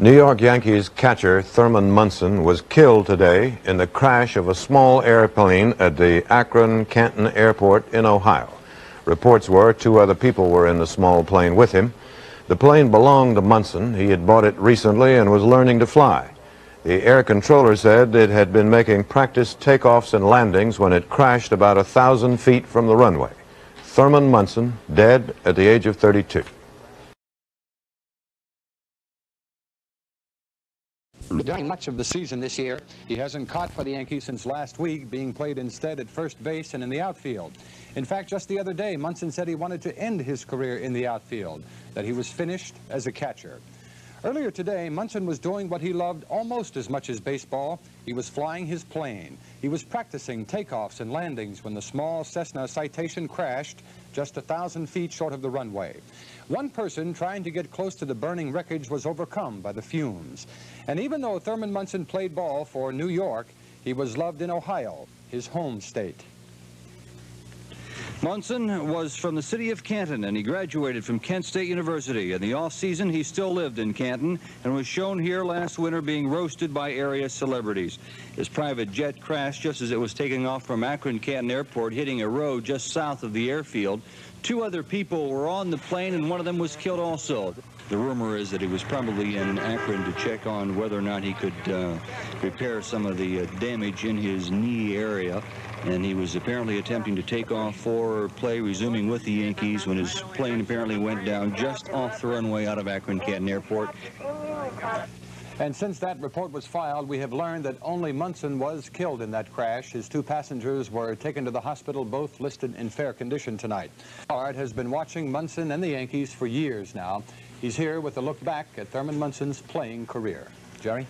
New York Yankees catcher Thurman Munson was killed today in the crash of a small airplane at the Akron-Canton Airport in Ohio. Reports were 2 other people were in the small plane with him. The plane belonged to Munson. He had bought it recently and was learning to fly. The air controller said it had been making practice takeoffs and landings when it crashed about 1,000 feet from the runway. Thurman Munson, dead at the age of 32. During much of the season this year, he hasn't caught for the Yankees since last week, being played instead at first base and in the outfield. In fact, just the other day, Munson said he wanted to end his career in the outfield, that he was finished as a catcher. Earlier today, Munson was doing what he loved almost as much as baseball. He was flying his plane. He was practicing takeoffs and landings when the small Cessna Citation crashed just 1,000 feet short of the runway. One person trying to get close to the burning wreckage was overcome by the fumes. And even though Thurman Munson played ball for New York, he was loved in Ohio, his home state. Munson was from the city of Canton, and he graduated from Kent State University. In the off-season, he still lived in Canton and was shown here last winter being roasted by area celebrities. His private jet crashed just as it was taking off from Akron-Canton Airport, hitting a road just south of the airfield. 2 other people were on the plane, and one of them was killed also. The rumor is that he was probably in Akron to check on whether or not he could repair some of the damage in his knee area. And he was apparently attempting to take off for play, resuming with the Yankees, when his plane apparently went down just off the runway out of Akron-Canton Airport. And since that report was filed, we have learned that only Munson was killed in that crash. His 2 passengers were taken to the hospital, both listed in fair condition tonight. Art has been watching Munson and the Yankees for years now. He's here with a look back at Thurman Munson's playing career. Jerry?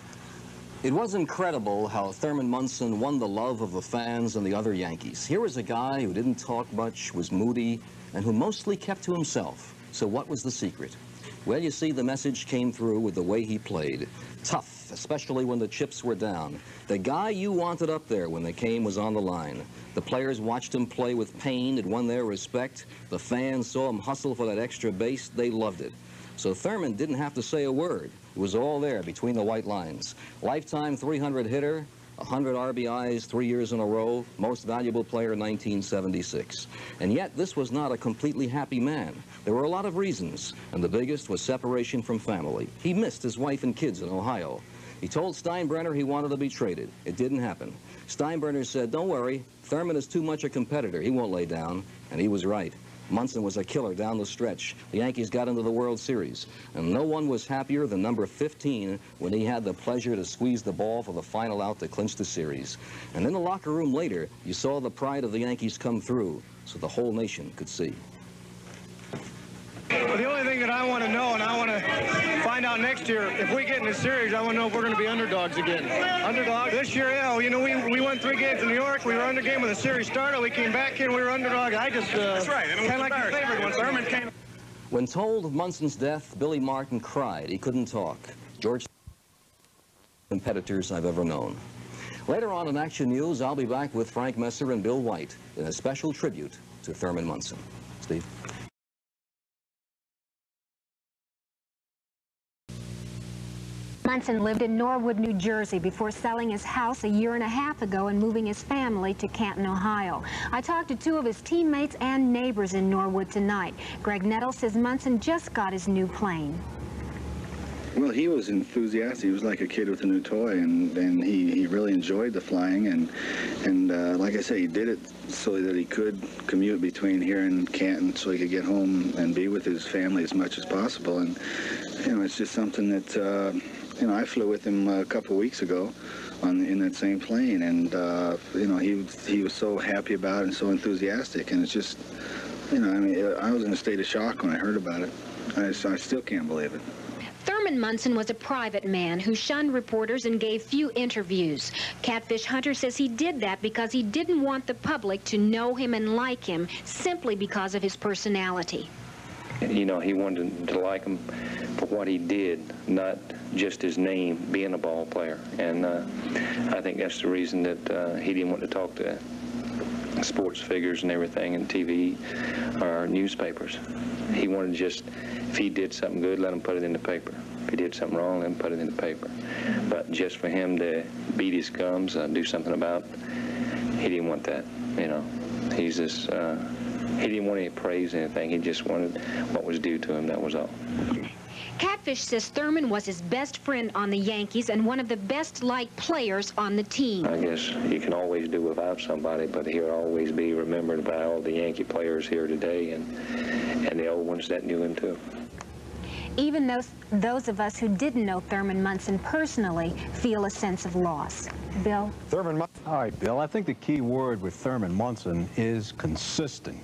It was incredible how Thurman Munson won the love of the fans and the other Yankees. Here was a guy who didn't talk much, was moody, and who mostly kept to himself. So what was the secret? Well, you see, the message came through with the way he played. Tough, especially when the chips were down. The guy you wanted up there when the game was on the line. The players watched him play with pain. It won their respect. The fans saw him hustle for that extra base. They loved it. So Thurman didn't have to say a word. It was all there between the white lines. Lifetime 300 hitter, 100 RBIs 3 years in a row, most valuable player 1976. And yet this was not a completely happy man. There were a lot of reasons, and the biggest was separation from family. He missed his wife and kids in Ohio. He told Steinbrenner he wanted to be traded. It didn't happen. Steinbrenner said, "Don't worry, Thurman is too much a competitor. He won't lay down." And he was right. Munson was a killer down the stretch. The Yankees got into the World Series, and no one was happier than number 15 when he had the pleasure to squeeze the ball for the final out to clinch the series. And in the locker room later, you saw the pride of the Yankees come through so the whole nation could see. Well, the only thing that I want to know, and I want to find out next year, if we get in the series, I want to know if we're going to be underdogs again. Underdogs? This year, yeah. You know, we won 3 games in New York. We were under game when the series started. We came back here and we were underdogs. I just That's right. And it was kind of like the favorite when Thurman came. When told of Munson's death, Billy Martin cried. He couldn't talk. George, competitors I've ever known. Later on in Action News, I'll be back with Frank Messer and Bill White in a special tribute to Thurman Munson. Steve? Munson lived in Norwood, New Jersey before selling his house a year and a half ago and moving his family to Canton, Ohio. I talked to 2 of his teammates and neighbors in Norwood tonight. Greg Nettle says Munson just got his new plane. Well, he was enthusiastic. He was like a kid with a new toy, and he really enjoyed the flying. And like I said, he did it so that he could commute between here and Canton, so he could get home and be with his family as much as possible. And you know, it's just something that you know, I flew with him a couple of weeks ago in that same plane, and you know, he was so happy about it and so enthusiastic. And it's just, you know, I mean, I was in a state of shock when I heard about it. I still can't believe it. Thurman Munson was a private man who shunned reporters and gave few interviews. Catfish Hunter says he did that because he didn't want the public to know him and like him simply because of his personality. You know, he wanted to like him for what he did, not just his name, being a ball player. And I think that's the reason that he didn't want to talk to sports figures and everything and TV or newspapers. He wanted to just, if he did something good, let him put it in the paper. he did something wrong, then put it in the paper. But just for him to beat his gums, do something about, he didn't want that, you know. He's just, he didn't want any praise or anything. He just wanted what was due to him, that was all. Catfish says Thurman was his best friend on the Yankees and one of the best-liked players on the team. I guess you can always do without somebody, but he'll always be remembered by all the Yankee players here today and the old ones that knew him too. Even those of us who didn't know Thurman Munson personally feel a sense of loss. Bill? All right, Bill, I think the key word with Thurman Munson is consistent.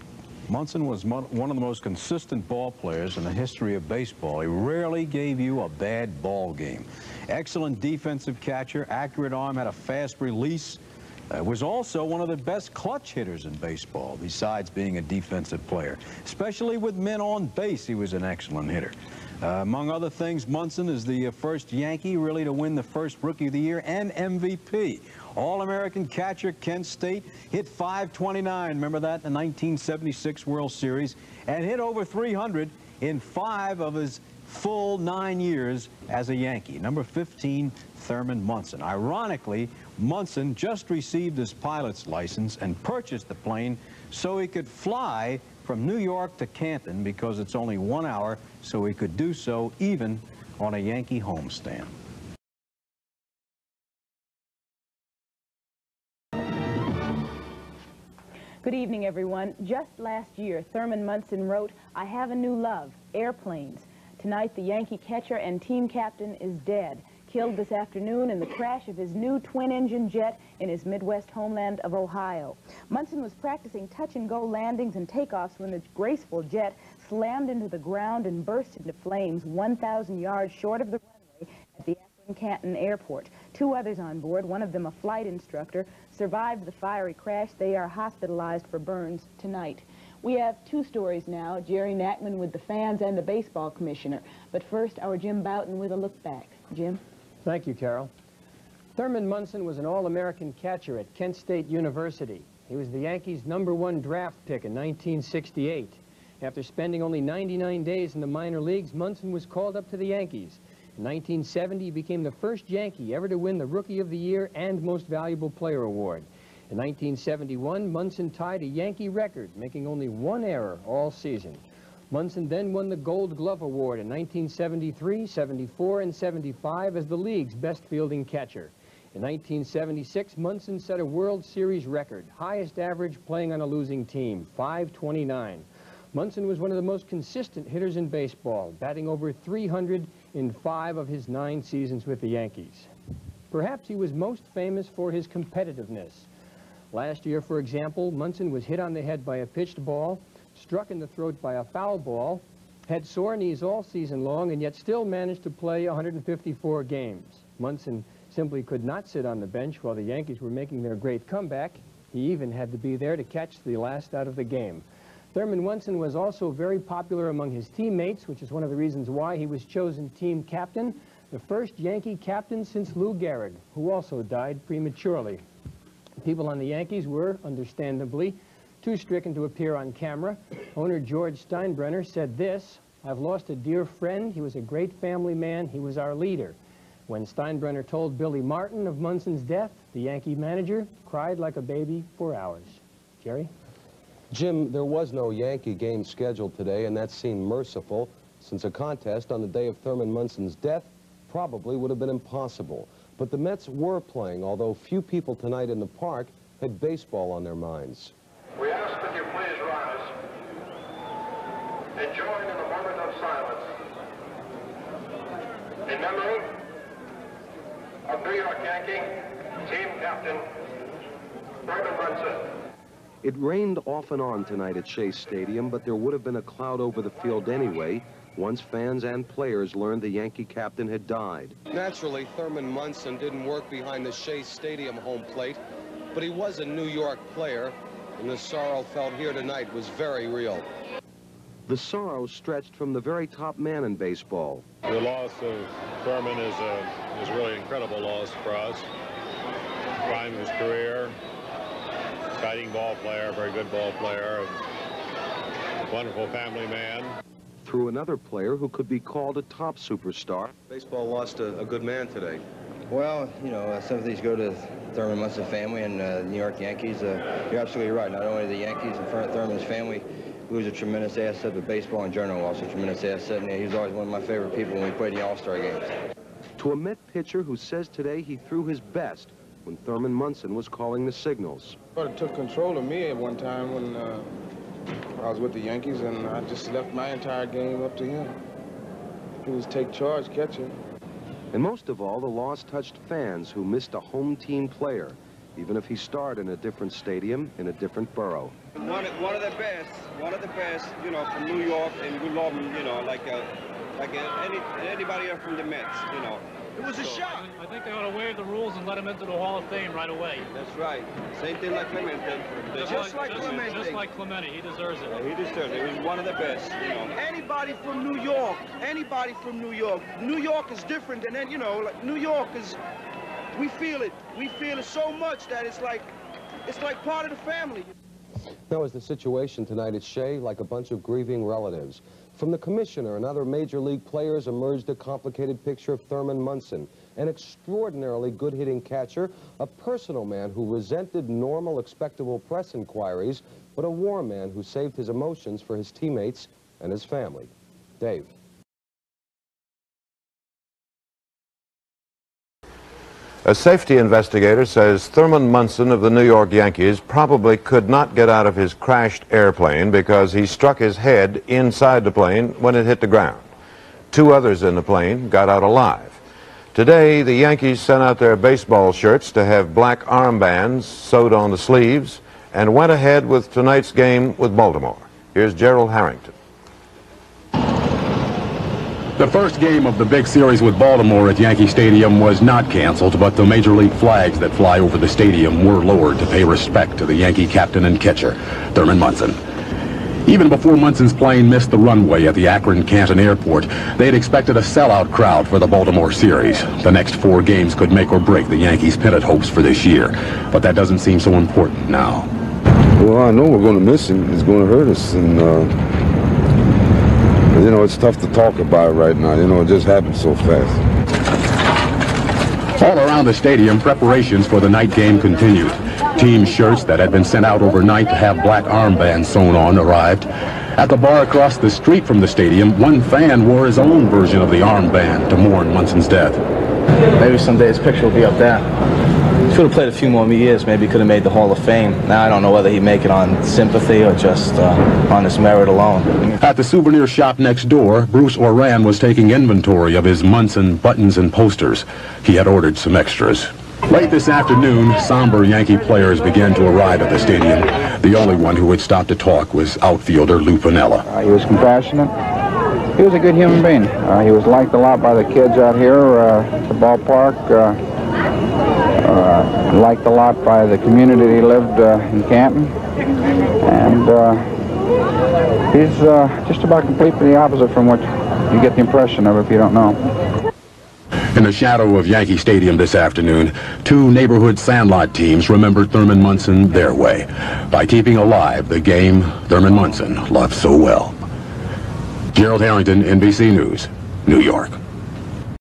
Munson was one of the most consistent ball players in the history of baseball. He rarely gave you a bad ball game. Excellent defensive catcher, accurate arm, had a fast release. Was also one of the best clutch hitters in baseball, besides being a defensive player. Especially with men on base, he was an excellent hitter. Among other things, Munson is the first Yankee really to win the first Rookie of the Year and MVP. All-American catcher, Kent State, hit .529, remember that, in the 1976 World Series, and hit over 300 in 5 of his full 9 years as a Yankee. Number 15, Thurman Munson. Ironically, Munson just received his pilot's license and purchased the plane so he could fly from New York to Canton because it's only 1 hour, so he could do so even on a Yankee homestand. Good evening, everyone. Just last year, Thurman Munson wrote, "I have a new love, airplanes." Tonight, the Yankee catcher and team captain is dead, killed this afternoon in the crash of his new twin-engine jet in his Midwest homeland of Ohio. Munson was practicing touch-and-go landings and takeoffs when the graceful jet slammed into the ground and burst into flames 1,000 yards short of the runway at the Canton Airport. 2 others on board, one of them a flight instructor, survived the fiery crash. They are hospitalized for burns tonight. We have 2 stories now, Jerry Nachman with the fans and the baseball commissioner. But first, our Jim Boughton with a look back. Jim? Thank you, Carol. Thurman Munson was an All-American catcher at Kent State University. He was the Yankees' #1 draft pick in 1968. After spending only 99 days in the minor leagues, Munson was called up to the Yankees. In 1970, he became the first Yankee ever to win the Rookie of the Year and Most Valuable Player award. In 1971, Munson tied a Yankee record, making only 1 error all season. Munson then won the Gold Glove Award in 1973, 74, and 75 as the league's best fielding catcher. In 1976, Munson set a World Series record, highest average playing on a losing team, .529. Munson was one of the most consistent hitters in baseball, batting over 300 in 5 of his 9 seasons with the Yankees. Perhaps he was most famous for his competitiveness. Last year, for example, Munson was hit on the head by a pitched ball, struck in the throat by a foul ball, had sore knees all season long, and yet still managed to play 154 games. Munson simply could not sit on the bench while the Yankees were making their great comeback. He even had to be there to catch the last out of the game. Thurman Munson was also very popular among his teammates, which is one of the reasons why he was chosen team captain, the first Yankee captain since Lou Gehrig, who also died prematurely. People on the Yankees were, understandably, too stricken to appear on camera. Owner George Steinbrenner said this, "I've lost a dear friend. He was a great family man. He was our leader." When Steinbrenner told Billy Martin of Munson's death, the Yankee manager cried like a baby for hours. Jerry? Jim, there was no Yankee game scheduled today, and that seemed merciful, since a contest on the day of Thurman Munson's death probably would have been impossible. But the Mets were playing, although few people tonight in the park had baseball on their minds. We ask that you please rise and join in a moment of silence in memory of New York Yankee team captain Thurman Munson. It rained off and on tonight at Shea Stadium, but there would have been a cloud over the field anyway once fans and players learned the Yankee captain had died. Naturally, Thurman Munson didn't work behind the Shea Stadium home plate, but he was a New York player, and the sorrow felt here tonight was very real. The sorrow stretched from the very top man in baseball. The loss of Thurman is really an incredible loss for us. Prime of his career, exciting ball player, very good ball player, wonderful family man. through another player who could be called a top superstar. Baseball lost a good man today. Well, you know, sympathies go to Thurman Munson family and New York Yankees. You're absolutely right. Not only the Yankees and Thurman's family, who was a tremendous asset, but baseball in general also a tremendous asset. And he was always one of my favorite people when we played the All-Star games. To a Met pitcher who says today he threw his best when Thurman Munson was calling the signals. It took control of me at one time when I was with the Yankees, and I just left my entire game up to him. He was take charge catcher. And most of all, the loss touched fans who missed a home team player, even if he starred in a different stadium in a different borough. One of the best, you know, from New York, and we love him, you know, like anybody else from the Mets, you know. It was a shock. I think they ought to waive the rules and let him into the Hall of Fame right away. That's right. Same thing like Clemente. Just like Clemente. He deserves it. He deserves it. He was one of the best, you know. Anybody from New York, New York is different than that, you know, like New York is, we feel it so much that it's like part of the family. Now, is the situation tonight at Shea like a bunch of grieving relatives? From the commissioner and other major league players emerged a complicated picture of Thurman Munson, an extraordinarily good-hitting catcher, a personal man who resented normal, expectable press inquiries, but a war man who saved his emotions for his teammates and his family. Dave. A safety investigator says Thurman Munson of the New York Yankees probably could not get out of his crashed airplane because he struck his head inside the plane when it hit the ground. 2 others in the plane got out alive. Today, the Yankees sent out their baseball shirts to have black armbands sewed on the sleeves and went ahead with tonight's game with Baltimore. Here's Gerald Harrington. The first game of the big series with Baltimore at Yankee Stadium was not canceled, but the major league flags that fly over the stadium were lowered to pay respect to the Yankee captain and catcher, Thurman Munson. Even before Munson's plane missed the runway at the Akron-Canton airport, they had expected a sellout crowd for the Baltimore series. The next 4 games could make or break the Yankees' pennant hopes for this year, but that doesn't seem so important now. Well, I know we're going to miss him. It's going to hurt us, and you know, it's tough to talk about right now. You know, it just happened so fast. All around the stadium, preparations for the night game continued. Team shirts that had been sent out overnight to have black armbands sewn on arrived. At the bar across the street from the stadium, one fan wore his own version of the armband to mourn Munson's death. Maybe someday his picture will be up there. Should have played a few more years, maybe could have made the Hall of Fame. Now I don't know whether he'd make it on sympathy or just on his merit alone. At the souvenir shop next door, Bruce Oran was taking inventory of his Munson buttons and posters. He had ordered some extras. Late this afternoon, somber Yankee players began to arrive at the stadium. The only one who would stop to talk was outfielder Lou Piniella. He was compassionate. He was a good human being. He was liked a lot by the kids out here at the ballpark. Liked a lot by the community he lived in Canton, and he's just about completely the opposite from what you get the impression of if you don't know. In the shadow of Yankee Stadium this afternoon, 2 neighborhood sandlot teams remembered Thurman Munson their way by keeping alive the game Thurman Munson loved so well. Gerald Harrington, NBC News, New York.